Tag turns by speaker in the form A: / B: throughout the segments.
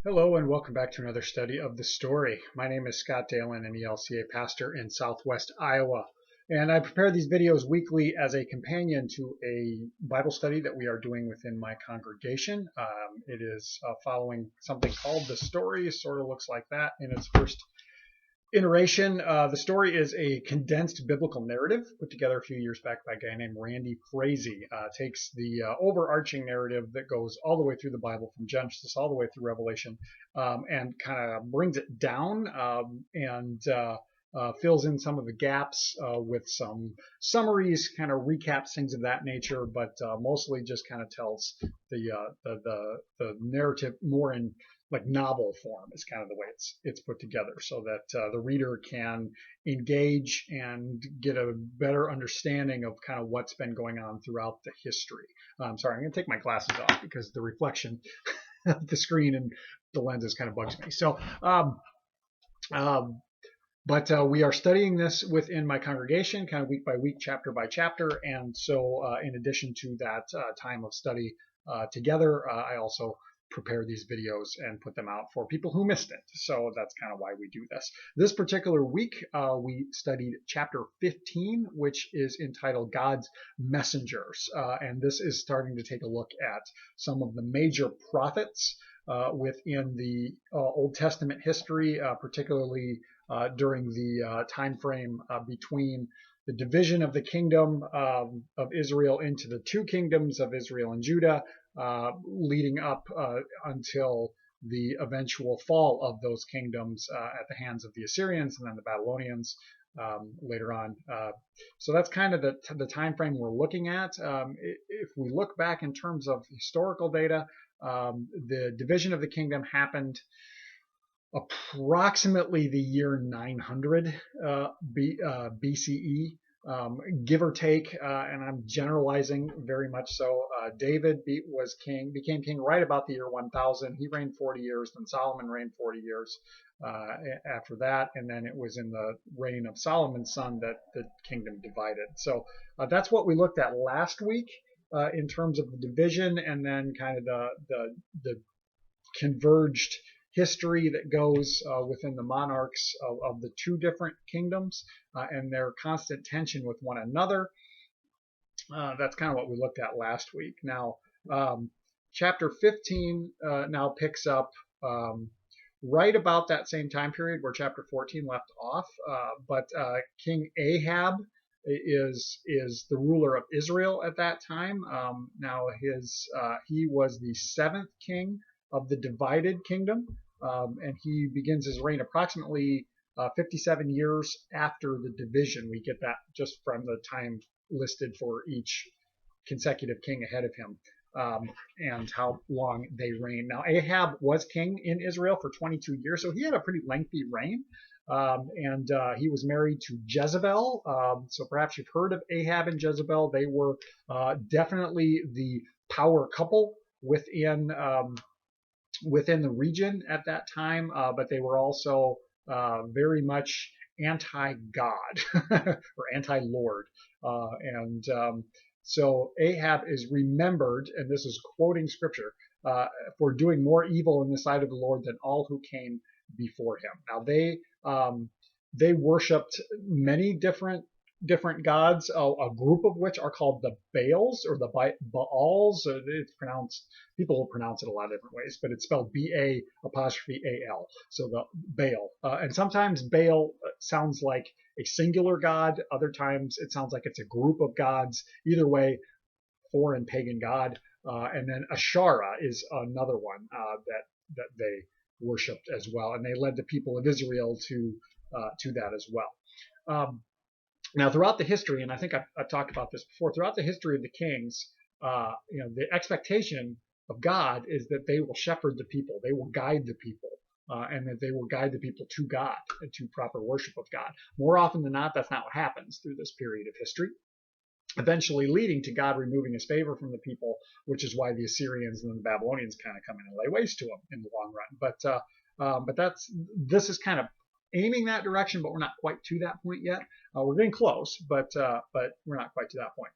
A: Hello and welcome back to another study of the story. My name is Scott Dalen, an ELCA pastor in Southwest Iowa. And I prepare these videos weekly as a companion to a Bible study that we are doing within my congregation. It is following something called The Story, sort of looks like that in its first iteration. The story is a condensed biblical narrative put together a few years back by a guy named Randy Frazee. Takes the overarching narrative that goes all the way through the Bible from Genesis all the way through Revelation, and kind of brings it down and fills in some of the gaps with some summaries, kind of recaps things of that nature, but mostly just kind of tells the narrative more in like novel form is kind of the way it's put together, so that the reader can engage and get a better understanding of kind of what's been going on throughout the history. I'm sorry, I'm going to take my glasses off because the reflection of the screen and the lenses kind of bugs me. So, but we are studying this within my congregation, kind of week by week, chapter by chapter. And so in addition to that time of study together, I also prepare these videos and put them out for people who missed it. So that's kind of why we do this. This particular week, we studied chapter 15, which is entitled God's Messengers. And this is starting to take a look at some of the major prophets within the Old Testament history, particularly during the time frame between the division of the kingdom of Israel into the two kingdoms of Israel and Judah, leading up until the eventual fall of those kingdoms at the hands of the Assyrians and then the Babylonians later on. So that's kind of the time frame we're looking at. If we look back in terms of historical data, the division of the kingdom happened approximately the year 900 BCE, give or take, and I'm generalizing very much so. David became king right about the year 1000. He reigned 40 years, then Solomon reigned 40 years after that, and then it was in the reign of Solomon's son that the kingdom divided. So that's what we looked at last week in terms of the division, and then kind of the converged history that goes within the monarchs of the two different kingdoms and their constant tension with one another. That's kind of what we looked at last week. Now, chapter 15 now picks up right about that same time period where chapter 14 left off, but King Ahab is the ruler of Israel at that time. Now he was the seventh king of the divided kingdom, and he begins his reign approximately 57 years after the division. We get that just from the time listed for each consecutive king ahead of him, and how long they reigned. Now, Ahab was king in Israel for 22 years, so he had a pretty lengthy reign. And he was married to Jezebel. So perhaps you've heard of Ahab and Jezebel. They were definitely the power couple within the region at that time, but they were also very much anti-God or anti-Lord. So Ahab is remembered, and this is quoting scripture, for doing more evil in the sight of the Lord than all who came before him. Now they worshipped many different gods, a group of which are called the Baals or the Baals. It's pronounced, people will pronounce it a lot of different ways, but it's spelled B-A'-A-L. So the Baal. And sometimes Baal sounds like a singular god. Other times it sounds like it's a group of gods. Either way, foreign pagan god. And then Asherah is another one that they worshipped as well. And they led the people of Israel to that as well. Now, throughout the history, and I think I've talked about this before, throughout the history of the kings, the expectation of God is that they will shepherd the people, they will guide the people, and that they will guide the people to God and to proper worship of God. More often than not, that's not what happens through this period of history, eventually leading to God removing his favor from the people, which is why the Assyrians and the Babylonians kind of come in and lay waste to them in the long run. But this is kind of aiming that direction, but we're not quite to that point yet. We're getting close, but we're not quite to that point.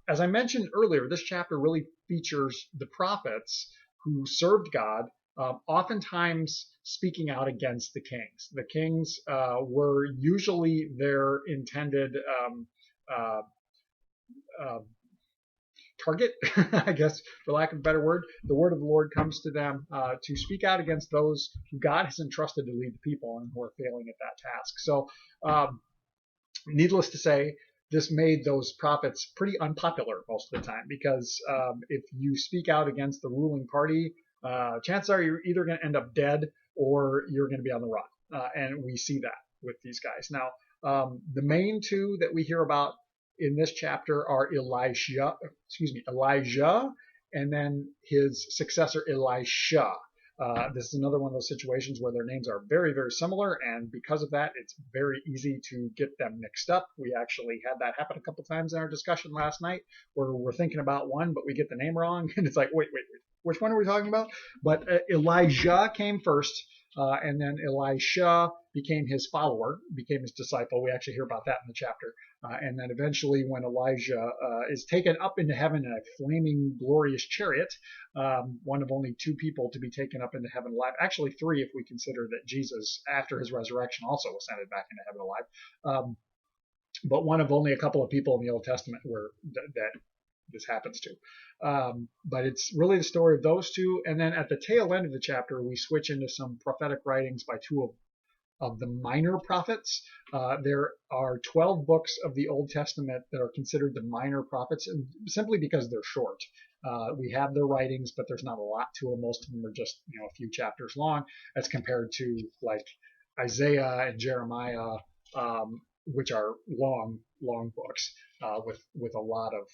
A: As I mentioned earlier, this chapter really features the prophets who served God oftentimes speaking out against the kings. The kings were usually their intended uh, uh, target, I guess, for lack of a better word. The word of the Lord comes to them to speak out against those who God has entrusted to lead the people and who are failing at that task. So, needless to say, this made those prophets pretty unpopular most of the time because if you speak out against the ruling party, chances are you're either going to end up dead or you're going to be on the run. And we see that with these guys. Now, the main two that we hear about in this chapter are Elijah, and then his successor Elisha. This is another one of those situations where their names are very, very similar, and because of that, it's very easy to get them mixed up. We actually had that happen a couple times in our discussion last night, where we're thinking about one, but we get the name wrong, and it's like, wait, which one are we talking about? But Elijah came first, and then Elisha became his follower, became his disciple. We actually hear about that in the chapter. And then eventually, when Elijah is taken up into heaven in a flaming, glorious chariot, one of only two people to be taken up into heaven alive. Actually, three if we consider that Jesus, after his resurrection, also ascended back into heaven alive. But one of only a couple of people in the Old Testament where that this happens to. But it's really the story of those two. And then at the tail end of the chapter, we switch into some prophetic writings by two of the minor prophets. There are 12 books of the Old Testament that are considered the minor prophets, and simply because they're short. We have their writings, but there's not a lot to them. Most of them are just a few chapters long, as compared to like Isaiah and Jeremiah, which are long books with a lot of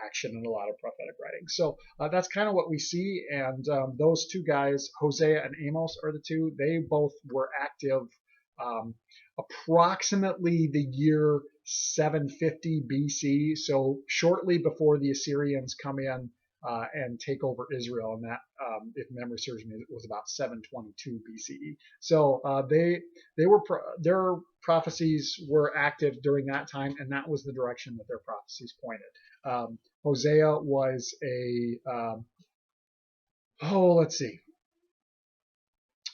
A: action and a lot of prophetic writing. So that's kind of what we see. And those two guys, Hosea and Amos, are the two. They both were active approximately the year 750 BC, so shortly before the Assyrians come in and take over Israel, and that, if memory serves me, it was about 722 BCE. So their prophecies were active during that time, and that was the direction that their prophecies pointed. Hosea was let's see.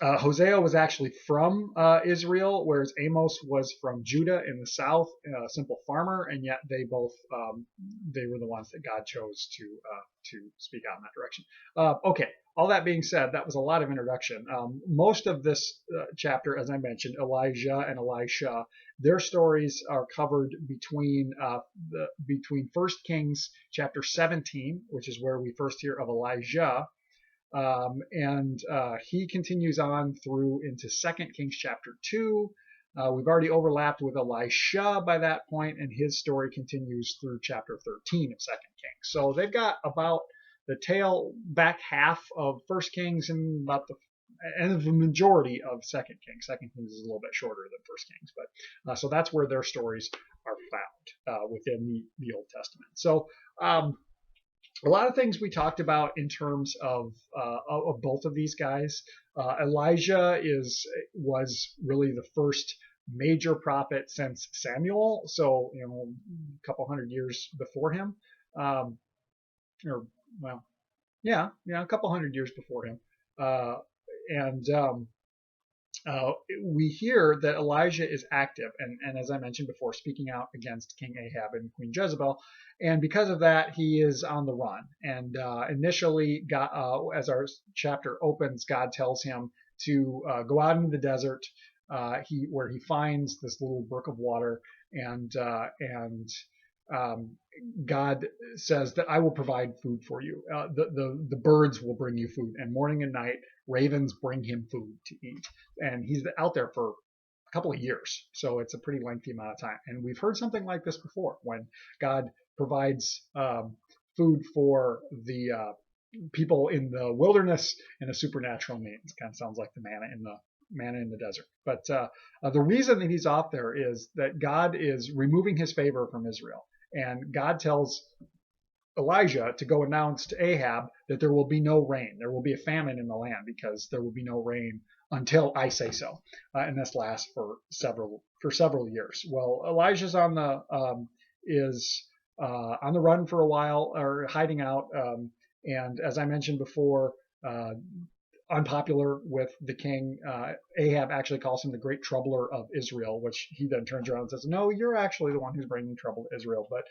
A: Hosea was actually from Israel, whereas Amos was from Judah in the south, a simple farmer, and yet they both they were the ones that God chose to speak out in that direction. Okay, all that being said, that was a lot of introduction. Most of this chapter, as I mentioned, Elijah and Elisha, their stories are covered between 1 Kings chapter 17, which is where we first hear of Elijah. And he continues on through into 2 Kings chapter 2. We've already overlapped with Elisha by that point, and his story continues through chapter 13 of 2 Kings. So they've got about the back half of 1 Kings and about the majority of 2 Kings. 2 Kings is a little bit shorter than 1 Kings, but so that's where their stories are found within the Old Testament. So a lot of things we talked about in terms of both of these guys. Elijah was really the first major prophet since Samuel, so a couple hundred years before him, a couple hundred years before him, and we hear that Elijah is active, and as I mentioned before, speaking out against King Ahab and Queen Jezebel, and because of that, he is on the run. And initially, God, as our chapter opens, God tells him to go out into the desert, where he finds this little brook of water, and God says that I will provide food for you. The birds will bring you food, and morning and night ravens bring him food to eat. And he's out there for a couple of years, so it's a pretty lengthy amount of time. And we've heard something like this before, when God provides food for the people in the wilderness in a supernatural means. It kind of sounds like the manna in the desert. But the reason that he's off there is that God is removing his favor from Israel. And God tells Elijah to go announce to Ahab that there will be no rain. There will be a famine in the land because there will be no rain until I say so. And this lasts for several years. Well, Elijah's on the run for a while, or hiding out. And as I mentioned before, unpopular with the king. Ahab actually calls him the great troubler of Israel, which he then turns around and says, no, you're actually the one who's bringing trouble to Israel. But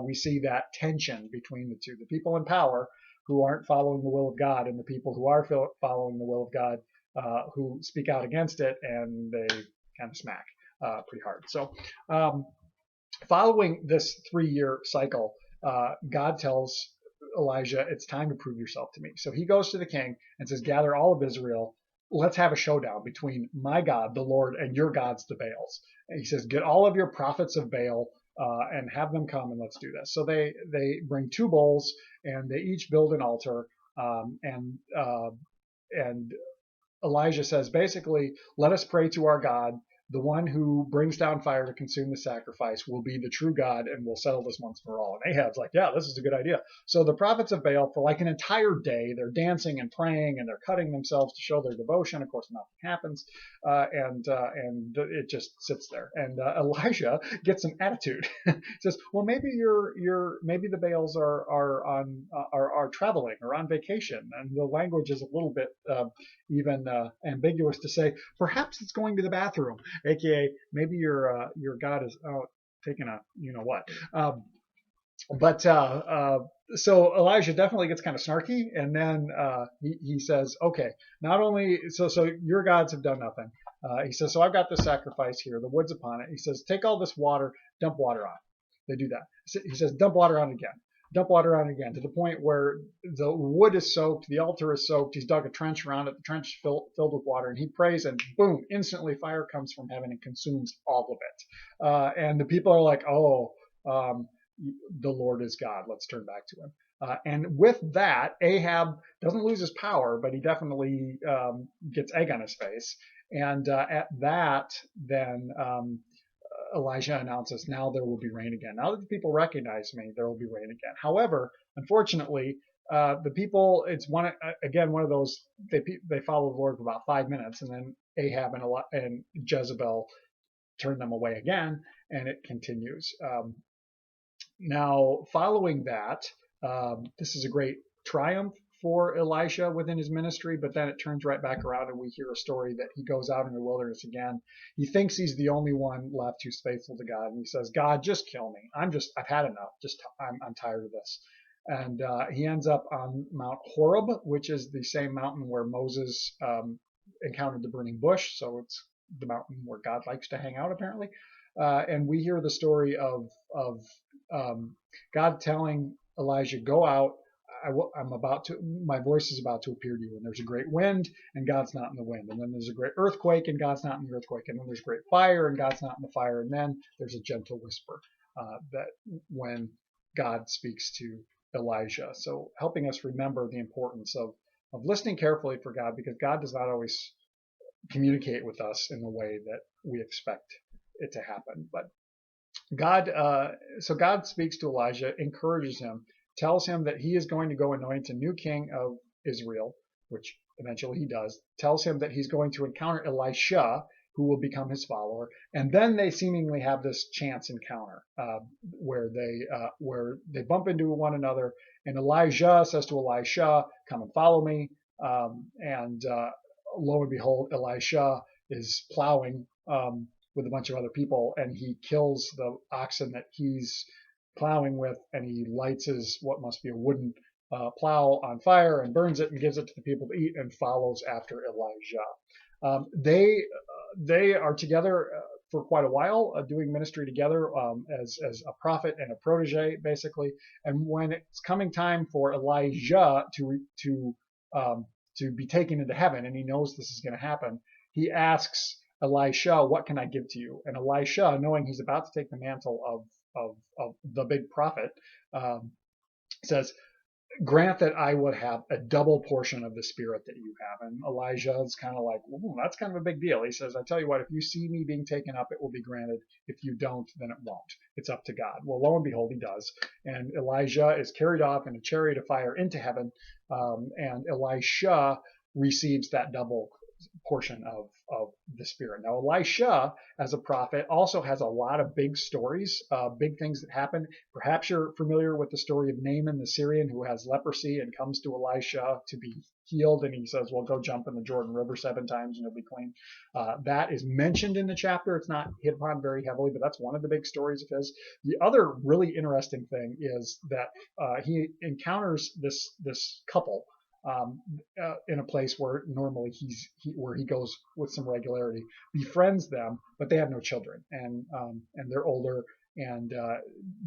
A: we see that tension between the two. The people in power who aren't following the will of God and the people who are following the will of God who speak out against it, and they kind of smack pretty hard. So following this 3-year cycle, God tells Elijah, it's time to prove yourself to me. So he goes to the king and says, gather all of Israel. Let's have a showdown between my God, the Lord, and your gods, the Baals. And he says, get all of your prophets of Baal and have them come and let's do this. So they bring 2 bulls and they each build an altar. And Elijah says, basically, let us pray to our God. The one who brings down fire to consume the sacrifice will be the true God and will settle this once for all. And Ahab's like, yeah, this is a good idea. So the prophets of Baal, for like an entire day, they're dancing and praying and they're cutting themselves to show their devotion. Of course, nothing happens. And it just sits there. And Elijah gets some attitude. He says, well, maybe maybe the Baals are traveling or on vacation. And the language is a little bit even ambiguous to say, perhaps it's going to the bathroom, aka maybe your God is out taking a what. So Elijah definitely gets kind of snarky, and then he says, okay, not only so your gods have done nothing. He says, so I've got this sacrifice here, the wood's upon it. He says, take all this water, dump water on it. They do that. He says, dump water on it again. Dump water on it again, to the point where the wood is soaked, the altar is soaked. He's dug a trench around it, the trench is filled with water, and he prays, and boom, instantly fire comes from heaven and consumes all of it. And the people are like, oh, the Lord is God. Let's turn back to him. And with that, Ahab doesn't lose his power, but he definitely gets egg on his face. And at that, then Elijah announces, now there will be rain again. Now that the people recognize me, there will be rain again. However, unfortunately, the people, it's one of those, they follow the Lord for about 5 minutes, and then Ahab and Jezebel turn them away again, and it continues. Now, following that, this is a great triumph for Elisha within his ministry, but then it turns right back around and we hear a story that he goes out in the wilderness again. He thinks he's the only one left who's faithful to God, and he says, God, just kill me. I've had enough. I'm tired of this. And he ends up on Mount Horeb, which is the same mountain where Moses encountered the burning bush. So it's the mountain where God likes to hang out, apparently. And we hear the story of God telling Elijah, go out. My voice is about to appear to you, and there's a great wind, and God's not in the wind, and then there's a great earthquake, and God's not in the earthquake, and then there's great fire, and God's not in the fire, and then there's a gentle whisper that when God speaks to Elijah. So helping us remember the importance of listening carefully for God, because God does not always communicate with us in the way that we expect it to happen. But God speaks to Elijah, encourages him, tells him that he is going to go anoint a new king of Israel, which eventually he does, tells him that he's going to encounter Elisha, who will become his follower, and then they seemingly have this chance encounter where they bump into one another, and Elijah says to Elisha, come and follow me, and lo and behold, Elisha is plowing with a bunch of other people, and he kills the oxen that he's plowing with, and he lights his what must be a wooden plow on fire and burns it and gives it to the people to eat, and follows after Elijah. They are together for quite a while, doing ministry together as a prophet and a protege, basically. And when it's coming time for Elijah to be taken into heaven, and he knows this is going to happen, he asks Elisha, what can I give to you? And Elisha, knowing he's about to take the mantle of the big prophet, says, grant that I would have a double portion of the spirit that you have. And Elijah is kind of like, that's kind of a big deal. He says, I tell you what, if you see me being taken up, it will be granted. If you don't, then it won't. It's up to God. Well, lo and behold, he does. And Elijah is carried off in a chariot of fire into heaven. And Elisha receives that double portion of the Spirit. Now, Elisha, as a prophet, also has a lot of big stories, big things that happen. Perhaps you're familiar with the story of Naaman the Syrian, who has leprosy and comes to Elisha to be healed, and he says, well, go jump in the Jordan River 7 times and you'll be clean. That is mentioned in the chapter. It's not hit upon very heavily, but that's one of the big stories of his. The other really interesting thing is that he encounters this couple in a place where normally where he goes with some regularity, befriends them, but they have no children, and they're older, and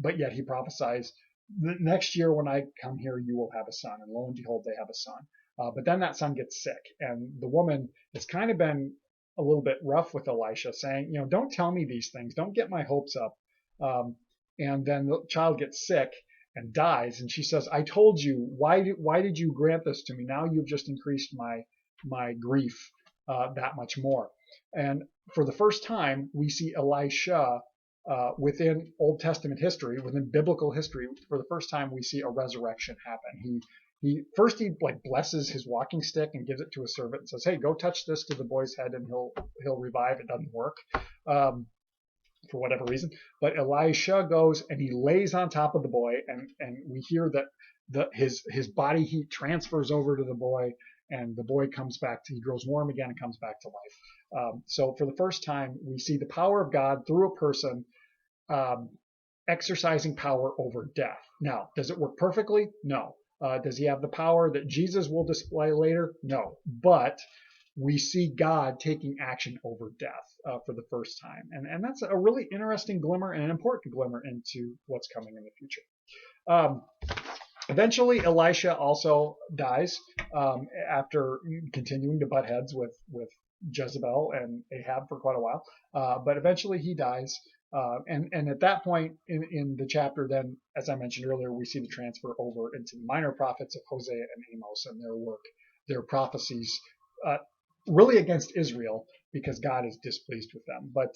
A: but yet he prophesies, next year when I come here, you will have a son, and lo and behold, they have a son. But then that son gets sick, and the woman has kind of been a little bit rough with Elisha, saying, don't tell me these things, don't get my hopes up. And then the child gets sick and dies, and she says, I told you, why did you grant this to me? Now you've just increased my grief that much more. And for the first time, we see Elisha within Old Testament history, within biblical history. For the first time, we see a resurrection happen. He like blesses his walking stick and gives it to a servant and says, hey, go touch this to the boy's head and he'll revive. It doesn't work. For whatever reason, but Elisha goes and he lays on top of the boy, and we hear that his body heat transfers over to the boy, and the boy he grows warm again and comes back to life. So for the first time, we see the power of God through a person exercising power over death. Now, does it work perfectly? No. Does he have the power that Jesus will display later? No. But we see God taking action over death for the first time. And that's a really interesting glimmer and an important glimmer into what's coming in the future. Eventually, Elisha also dies after continuing to butt heads with Jezebel and Ahab for quite a while. But eventually he dies. And at that point in the chapter, then, as I mentioned earlier, we see the transfer over into the minor prophets of Hosea and Amos and their work, their prophecies, really against Israel, because God is displeased with them. But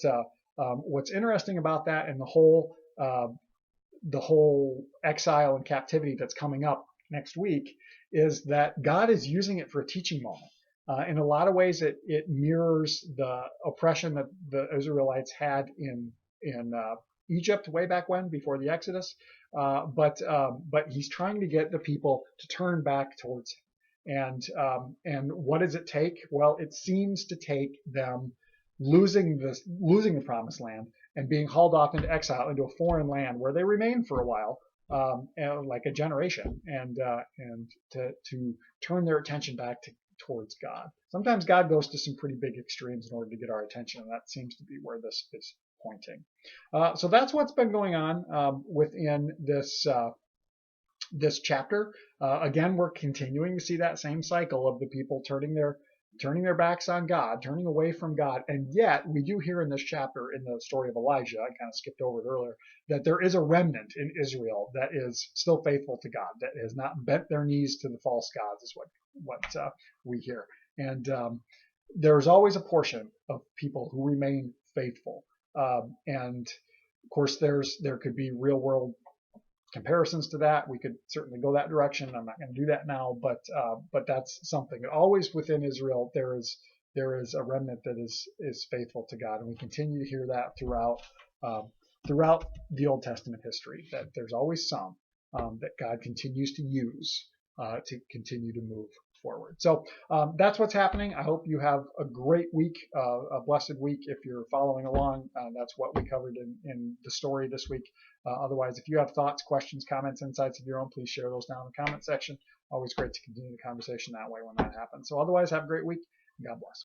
A: what's interesting about that and the whole exile and captivity that's coming up next week is that God is using it for a teaching moment. In a lot of ways, it mirrors the oppression that the Israelites had in Egypt way back when, before the Exodus. But he's trying to get the people to turn back towards him. And what does it take? Well, it seems to take them losing the promised land and being hauled off into exile into a foreign land where they remain for a while, like a generation, and to turn their attention back towards God. Sometimes God goes to some pretty big extremes in order to get our attention, and that seems to be where this is pointing. So that's what's been going on within this chapter. Again, we're continuing to see that same cycle of the people turning their backs on God, turning away from God. And yet we do hear in this chapter, in the story of Elijah, I kind of skipped over it earlier, that there is a remnant in Israel that is still faithful to God, that has not bent their knees to the false gods, is what we hear. And there's always a portion of people who remain faithful. And of course, there could be real world comparisons to that. We could certainly go that direction. I'm not going to do that now, but that's something. Always within Israel, there is a remnant that is faithful to God, and we continue to hear that throughout the Old Testament history. That there's always some that God continues to use to continue to move forward. So that's what's happening. I hope you have a great week, a blessed week if you're following along. That's what we covered in the story this week. Otherwise, if you have thoughts, questions, comments, insights of your own, please share those down in the comment section. Always great to continue the conversation that way when that happens. So otherwise, have a great week. God bless.